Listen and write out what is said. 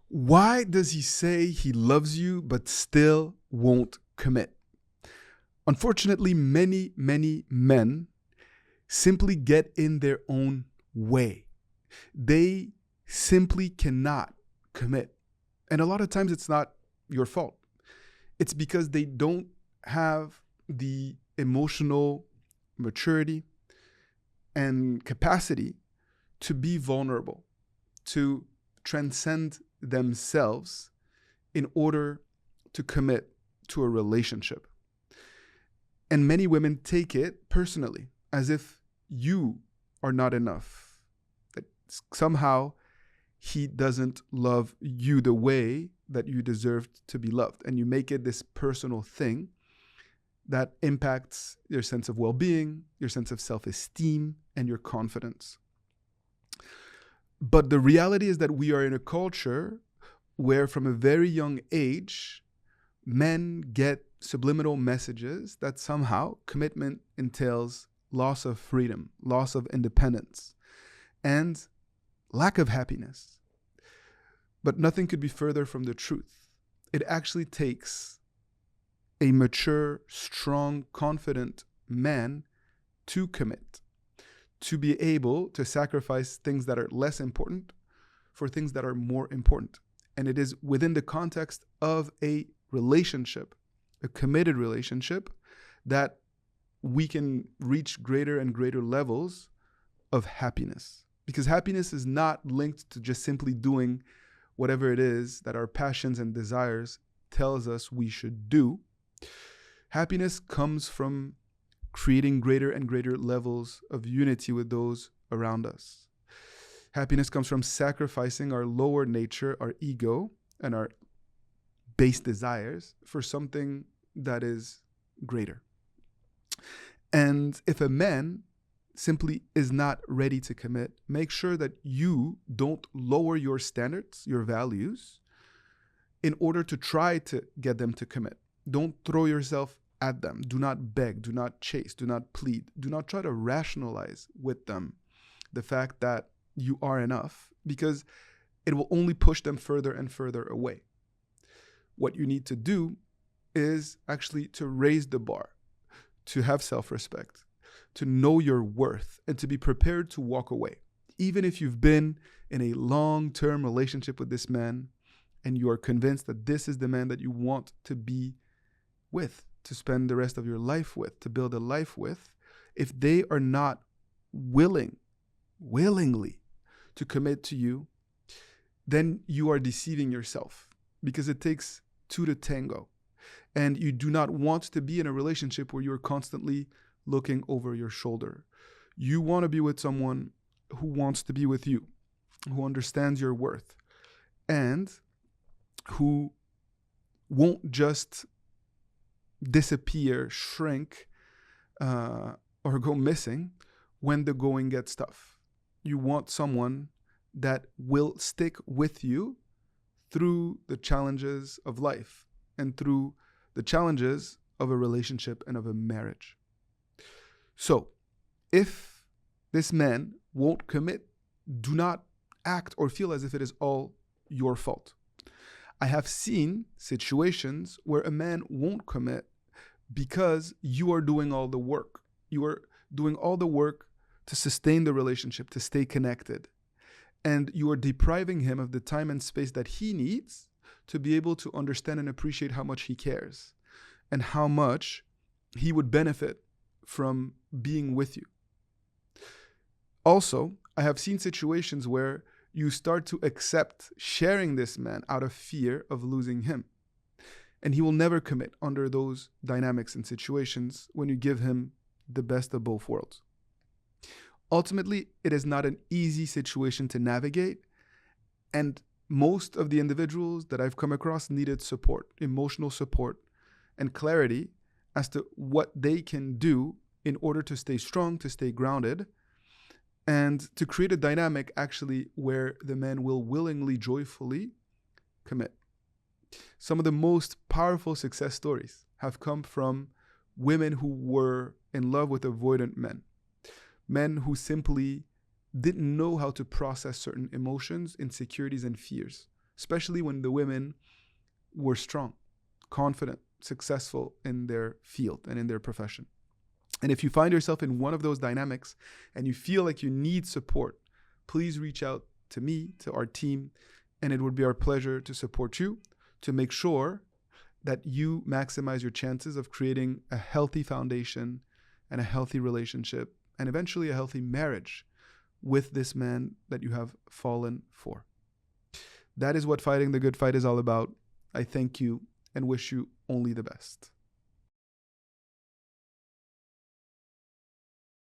Why does he say he loves you but still won't commit? Unfortunately, many men simply get in their own way. They simply cannot commit. And a lot of times it's not your fault. It's because they don't have the emotional maturity and capacity to be vulnerable, to transcend themselves in order to commit to a relationship. And many women take it personally, as if you are not enough, that somehow he doesn't love you the way that you deserved to be loved. And you make it this personal thing that impacts your sense of well-being, your sense of self-esteem, and your confidence. But the reality is that we are in a culture where from a very young age, men get subliminal messages that somehow commitment entails loss of freedom, loss of independence, and lack of happiness. But nothing could be further from the truth. It actually takes a mature, strong, confident man to commit, to be able to sacrifice things that are less important for things that are more important. And it is within the context of a relationship, a committed relationship, that we can reach greater and greater levels of happiness. Because happiness is not linked to just simply doing whatever it is that our passions and desires tells us we should do. Happiness comes from creating greater and greater levels of unity with those around us. Happiness comes from sacrificing our lower nature, our ego, and our base desires for something that is greater. And if a man simply is not ready to commit, make sure that you don't lower your standards, your values, in order to try to get them to commit. Don't throw yourself at them. Do not beg, do not chase, do not plead. Do not try to rationalize with them the fact that you are enough, because it will only push them further and further away. What you need to do is actually to raise the bar, to have self-respect, to know your worth, and to be prepared to walk away. Even if you've been in a long-term relationship with this man and you are convinced that this is the man that you want to be with, to spend the rest of your life with, to build a life with, if they are not willingly to commit to you, then you are deceiving yourself, because it takes two to tango. And you do not want to be in a relationship where you're constantly looking over your shoulder. You want to be with someone who wants to be with you, who understands your worth, and who won't just disappear, shrink, or go missing when the going gets tough. You want someone that will stick with you through the challenges of life and through the challenges of a relationship and of a marriage. So, if this man won't commit, do not act or feel as if it is all your fault. I have seen situations where a man won't commit because you are doing all the work. You are doing all the work to sustain the relationship, to stay connected. And you are depriving him of the time and space that he needs to be able to understand and appreciate how much he cares and how much he would benefit from being with you. Also, I have seen situations where you start to accept sharing this man out of fear of losing him. And he will never commit under those dynamics and situations when you give him the best of both worlds. Ultimately, it is not an easy situation to navigate, and most of the individuals that I've come across needed support, emotional support, and clarity as to what they can do in order to stay strong, to stay grounded, and to create a dynamic actually where the man will willingly, joyfully commit. Some of the most powerful success stories have come from women who were in love with avoidant men who simply didn't know how to process certain emotions, insecurities, and fears. especially when the women were strong, confident, successful in their field and in their profession. And if you find yourself in one of those dynamics and you feel like you need support, please reach out to me, to our team, and it would be our pleasure to support you to make sure that you maximize your chances of creating a healthy foundation and a healthy relationship and eventually a healthy marriage with this man that you have fallen for. That is what Fighting the Good Fight is all about. I thank you and wish you only the best.